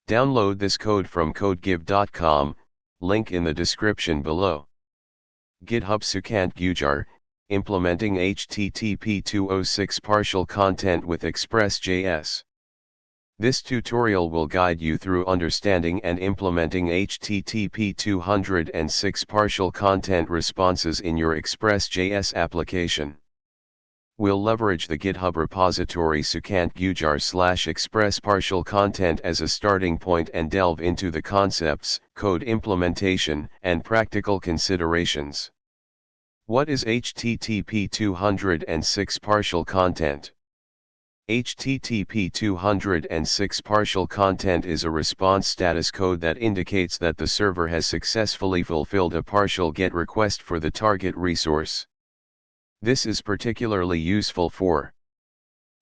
Download this code from codegib.com, link in the description below. GitHub sukantgujar, implementing HTTP 206 partial content with express.js. This tutorial will guide you through understanding and implementing HTTP 206 partial content responses in your express.js application. We'll leverage the GitHub repository sukantgujar/express partial content as a starting point and delve into the concepts, code implementation, and practical considerations. What is HTTP 206 partial content? HTTP 206 partial content is a response status code that indicates that the server has successfully fulfilled a partial GET request for the target resource. This is particularly useful for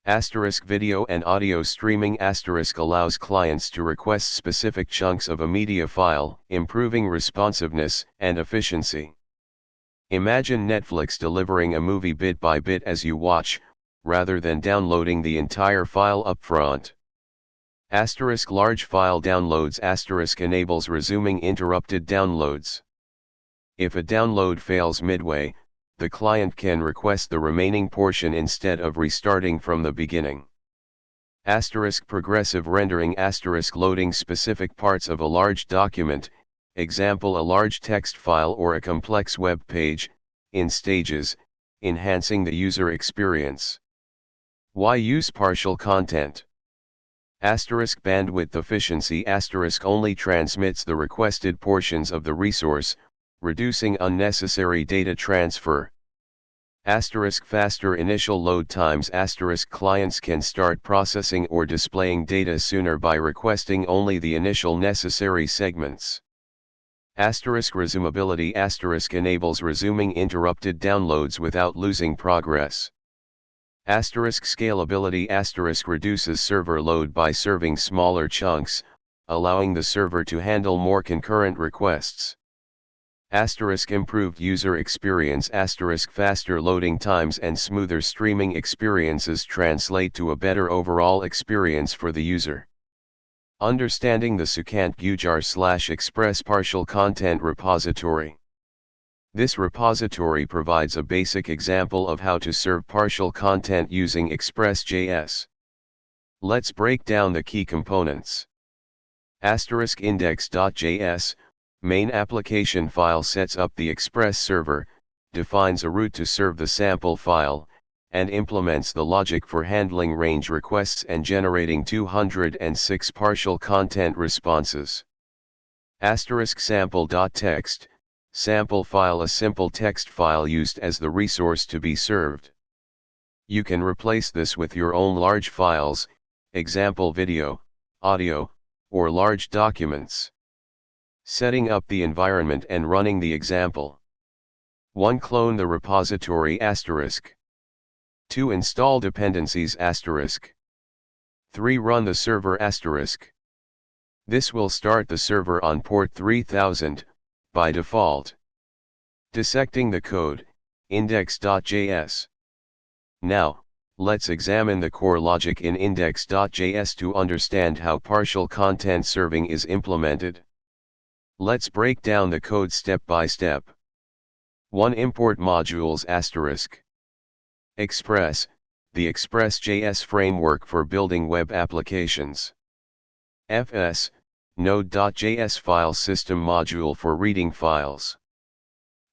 video and audio streaming. Allows clients to request specific chunks of a media file, improving responsiveness and efficiency. Imagine Netflix delivering a movie bit by bit as you watch, rather than downloading the entire file upfront. Large file downloads. Enables resuming interrupted downloads. If a download fails midway, the client can request the remaining portion instead of restarting from the beginning. Progressive rendering. Loading specific parts of a large document, example a large text file or a complex web page, in stages, enhancing the user experience. Why use partial content? Bandwidth efficiency. Only transmits the requested portions of the resource, reducing unnecessary data transfer. Faster initial load times. Clients can start processing or displaying data sooner by requesting only the initial necessary segments. Resumability. Enables resuming interrupted downloads without losing progress. Scalability. Reduces server load by serving smaller chunks, allowing the server to handle more concurrent requests. Improved user experience. Faster loading times and smoother streaming experiences translate to a better overall experience for the user. Understanding the sukantgujar/express partial content repository. This repository provides a basic example of how to serve partial content using express.js. Let's break down the key components. Index.js, main application file, sets up the Express server, defines a route to serve the sample file, and implements the logic for handling range requests and generating 206 partial content responses. Sample.txt, sample file, a simple text file used as the resource to be served. You can replace this with your own large files, example video, audio, or large documents. Setting up the environment and running the example. 1. Clone the repository. 2. Install dependencies. 3. Run the server. This will start the server on port 3000, by default. Dissecting the code, index.js. Now, let's examine the core logic in index.js to understand how partial content serving is implemented. Let's break down the code step by step. 1. Import modules. Express, the Express.js framework for building web applications. FS, Node.js file system module for reading files.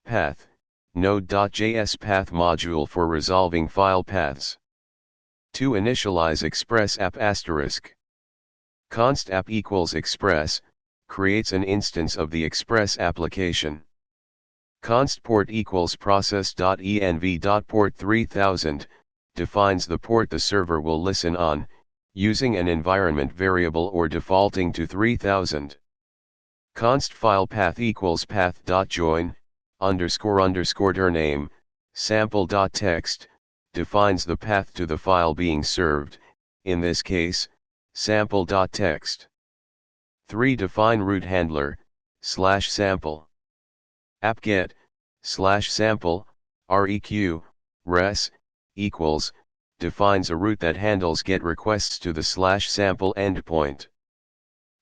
Path, Node.js path module for resolving file paths. 2. Initialize Express app. Const app equals Express, creates an instance of the Express application. Const port equals process.env.port 3000, defines the port the server will listen on, using an environment variable or defaulting to 3000. Const file path equals path.join, __ name, sample.txt, defines the path to the file being served, in this case, sample.txt. 3. Define route handler, /sample. apt-get, /sample, req, res, equals, defines a route that handles GET requests to the /sample endpoint.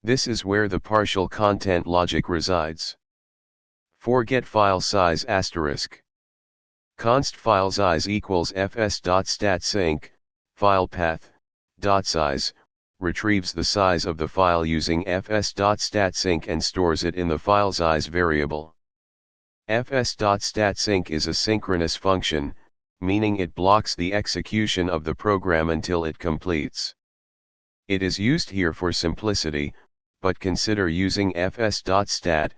This is where the partial content logic resides. For get file size asterisk. Const file size equals fs.statsync, file path, dot size, retrieves the size of the file using fs.statsync and stores it in the file size variable. fs.statsync is a synchronous function, meaning it blocks the execution of the program until it completes. It is used here for simplicity, but consider using fs.stat,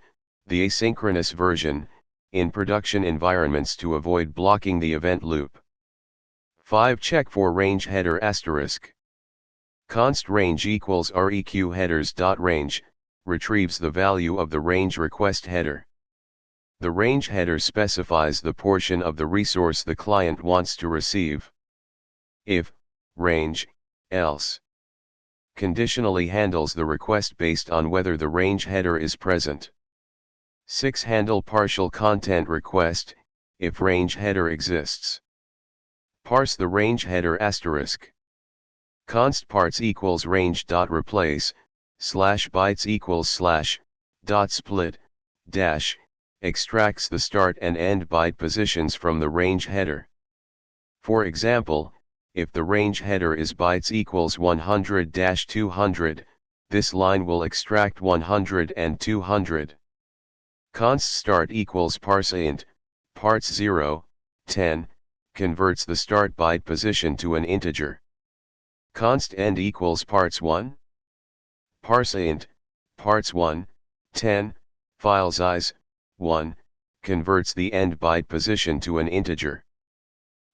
the asynchronous version, in production environments to avoid blocking the event loop. 5. Check for range header asterisk. Const range equals req headers.range, retrieves the value of the range request header. The range header specifies the portion of the resource the client wants to receive. If range, else. Conditionally handles the request based on whether the range header is present. 6. Handle partial content request, if range header exists. Parse the range header asterisk. Const parts equals range.replace, /bytes equals /, dash, extracts the start and end byte positions from the range header. For example, if the range header is bytes equals 100-200, this line will extract 100 and 200. Const start equals parseInt, parts 0, 10, converts the start byte position to an integer. Const end equals parts 1. ParseInt, parts 1, 10, file size, 1, converts the end byte position to an integer.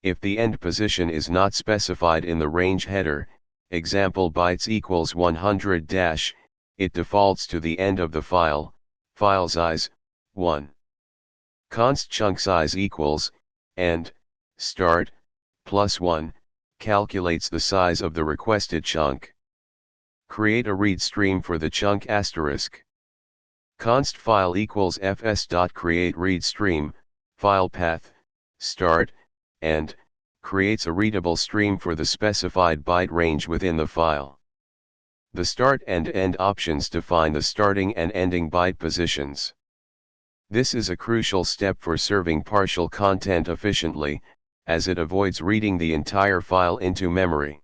If the end position is not specified in the range header, example bytes equals 100 dash, it defaults to the end of the file size, 1. Const chunk size equals, end, start, plus 1, calculates the size of the requested chunk. Create a read stream for the chunk asterisk. Const file equals fs.createReadStream, file path, start, end, creates a readable stream for the specified byte range within the file. The start and end options define the starting and ending byte positions. This is a crucial step for serving partial content efficiently, as it avoids reading the entire file into memory.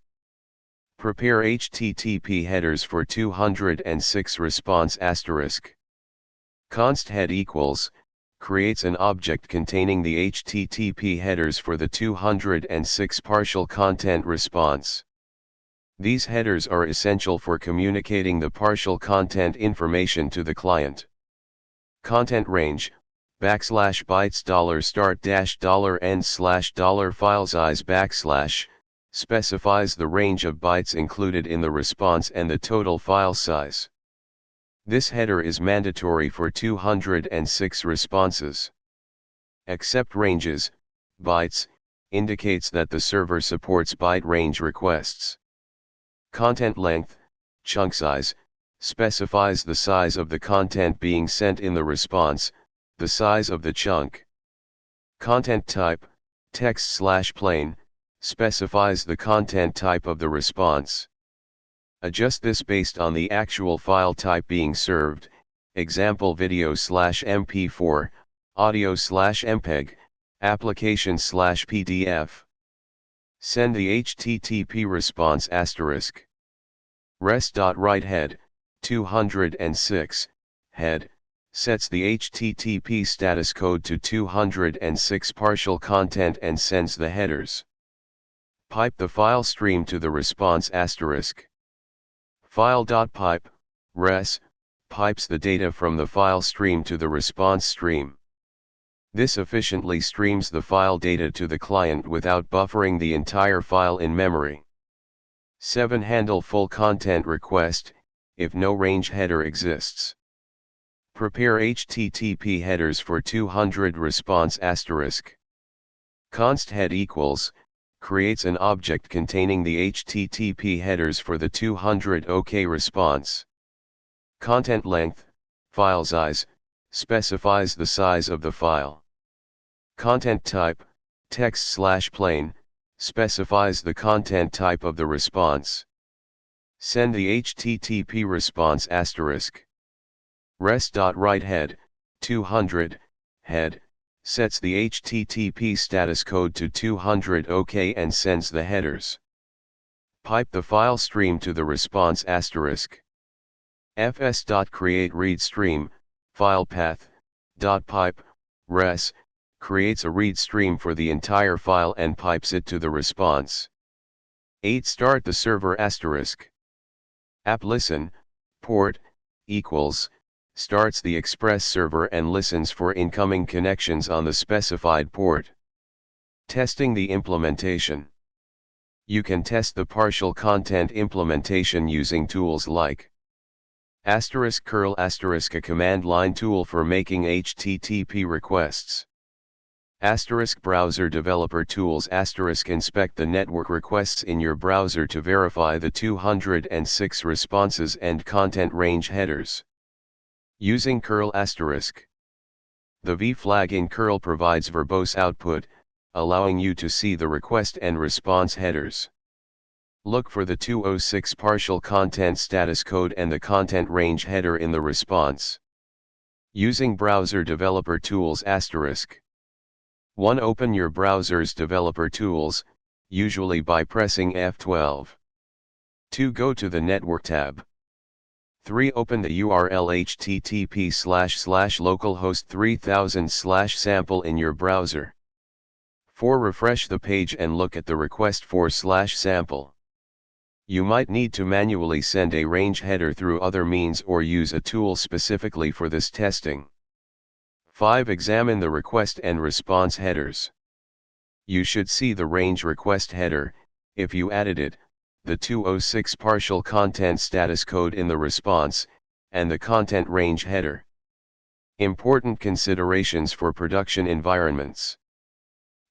Prepare HTTP headers for 206 response asterisk. Const head equals, creates an object containing the HTTP headers for the 206 partial content response. These headers are essential for communicating the partial content information to the client. Content range, \bytes $start $end /file size \, specifies the range of bytes included in the response and the total file size. This header is mandatory for 206 responses. Accept ranges, bytes, indicates that the server supports byte range requests. Content length, chunk size, specifies the size of the content being sent in the response, the size of the chunk. Content type, text/plain, specifies the content type of the response. Adjust this based on the actual file type being served, example video/MP4, audio/MPEG, application/PDF. Send the HTTP response asterisk. res.writeHead, 206, head, sets the HTTP status code to 206 partial content and sends the headers. Pipe the file stream to the response asterisk. File.pipe, res, pipes the data from the file stream to the response stream. This efficiently streams the file data to the client without buffering the entire file in memory. 7. Handle full content request, if no range header exists. Prepare HTTP headers for 200 response asterisk. Const head equals, creates an object containing the HTTP headers for the 200 OK response. Content length, file size, specifies the size of the file. Content type, text/plain, specifies the content type of the response. Send the HTTP response asterisk. res.writeHead, 200, head, sets the HTTP status code to 200 OK and sends the headers. Pipe the file stream to the response asterisk. fs.createReadStream, file path, .pipe, res, creates a read stream for the entire file and pipes it to the response. 8. Start the server asterisk. App listen, port, equals, starts the Express server and listens for incoming connections on the specified port. Testing the implementation. You can test the partial content implementation using tools like *curl*, a command line tool for making HTTP requests. *browser developer tools * inspect the network requests in your browser to verify the 206 responses and content range headers. Using curl*. The v flag in curl provides verbose output, allowing you to see the request and response headers. Look for the 206 partial content status code and the content range header in the response. Using browser developer tools *. 1. Open your browser's developer tools, usually by pressing F12. 2. Go to the Network tab. 3. Open the URL http://localhost 3000/sample in your browser. 4. Refresh the page and look at the request for /sample. You might need to manually send a range header through other means or use a tool specifically for this testing. 5. Examine the request and response headers. You should see the range request header, if you added it, the 206 partial content status code in the response, and the content range header. Important considerations for production environments.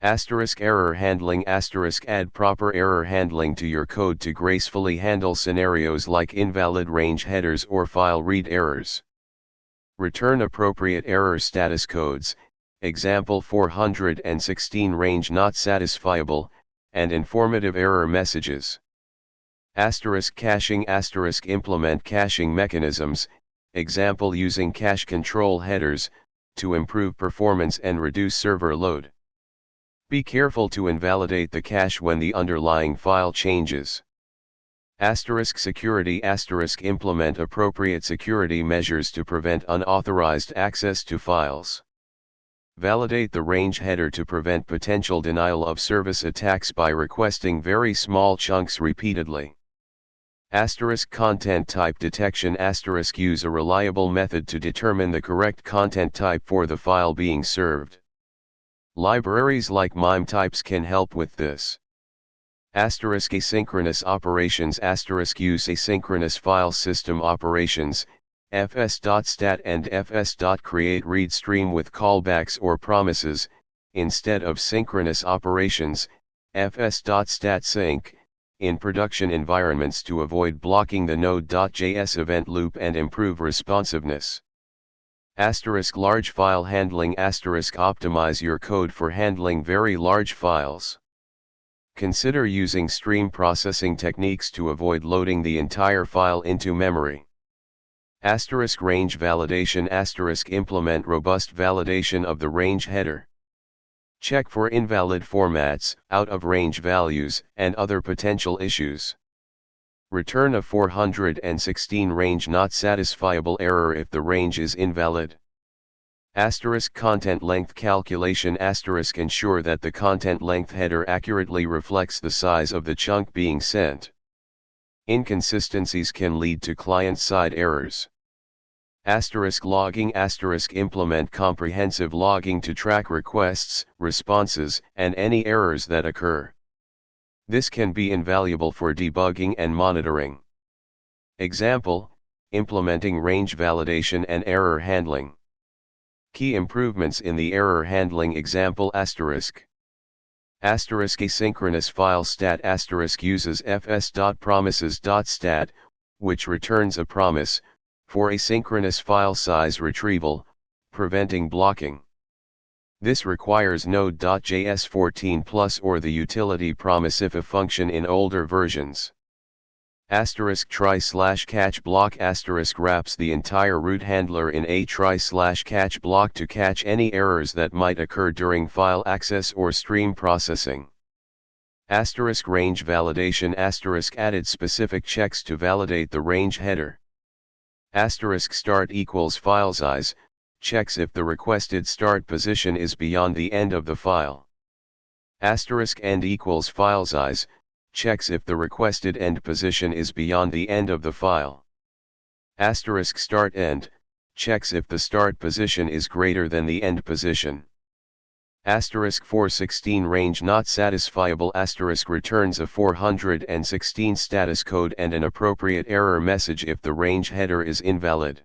Error handling add proper error handling to your code to gracefully handle scenarios like invalid range headers or file read errors. Return appropriate error status codes, example 416 range not satisfiable, and informative error messages. Caching implement caching mechanisms, example using cache control headers, to improve performance and reduce server load. Be careful to invalidate the cache when the underlying file changes. Security implement appropriate security measures to prevent unauthorized access to files. Validate the range header to prevent potential denial of service attacks by requesting very small chunks repeatedly. Content type detection use a reliable method to determine the correct content type for the file being served. Libraries like MIME types can help with this. Asynchronous operations use asynchronous file system operations, fs.stat and fs.createReadStream with callbacks or promises, instead of synchronous operations, fs.statsync, in production environments to avoid blocking the node.js event loop and improve responsiveness. Large file handling optimize your code for handling very large files. Consider using stream processing techniques to avoid loading the entire file into memory. Range validation implement robust validation of the range header. Check for invalid formats, out-of-range values, and other potential issues. Return a 416 range not satisfiable error if the range is invalid. Content length calculation ensure that the content length header accurately reflects the size of the chunk being sent. Inconsistencies can lead to client-side errors. Logging implement comprehensive logging to track requests, responses, and any errors that occur. This can be invaluable for debugging and monitoring. Example, implementing range validation and error handling. Key improvements in the error handling example asynchronous file stat uses fs.promises.stat, which returns a promise, for asynchronous file size retrieval, preventing blocking. This requires Node.js 14+ or the utility promise if a function in older versions. *try/catch block * wraps the entire root handler in a try/catch block to catch any errors that might occur during file access or stream processing. *range validation * added specific checks to validate the range header. *start equals file size, checks if the requested start position is beyond the end of the file. *end equals file size, checks if the requested end position is beyond the end of the file. *start end, checks if the start position is greater than the end position. *416 range not satisfiable * returns a 416 status code and an appropriate error message if the range header is invalid.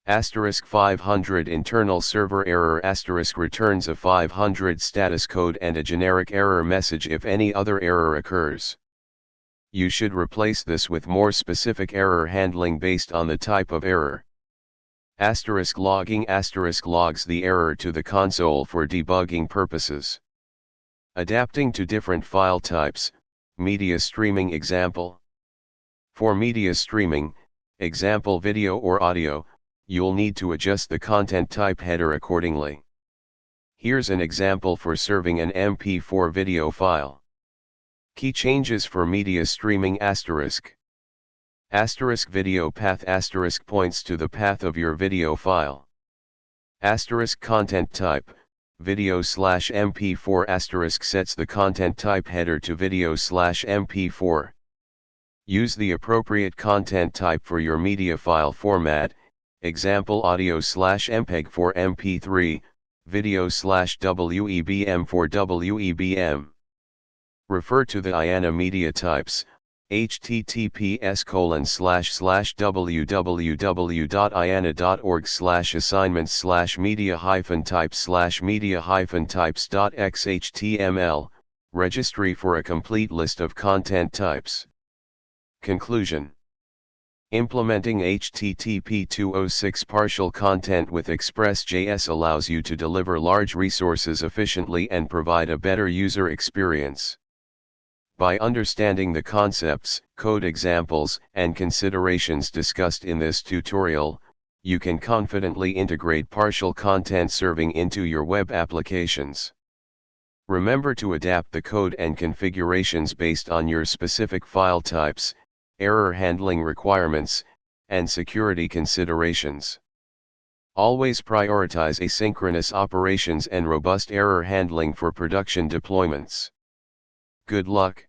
*500 internal server error * returns a 500 status code and a generic error message if any other error occurs. You should replace this with more specific error handling based on the type of error. *logging * logs the error to the console for debugging purposes. Adapting to different file types, media streaming example. For media streaming, example video or audio, you'll need to adjust the content type header accordingly. Here's an example for serving an MP4 video file. Key changes for media streaming *. Video path * points to the path of your video file. Content type, video/MP4 * sets the content type header to video/MP4. Use the appropriate content type for your media file format, example audio/MPEG for MP3, video/WEBM for WEBM. Refer to the IANA media types, https://www.iana.org/assignments/media-types/media-types.xhtml, registry for a complete list of content types. Conclusion. Implementing HTTP 206 partial content with express.js allows you to deliver large resources efficiently and provide a better user experience. By understanding the concepts, code examples, and considerations discussed in this tutorial, you can confidently integrate partial content serving into your web applications. Remember to adapt the code and configurations based on your specific file types, error handling requirements, and security considerations. Always prioritize asynchronous operations and robust error handling for production deployments. Good luck.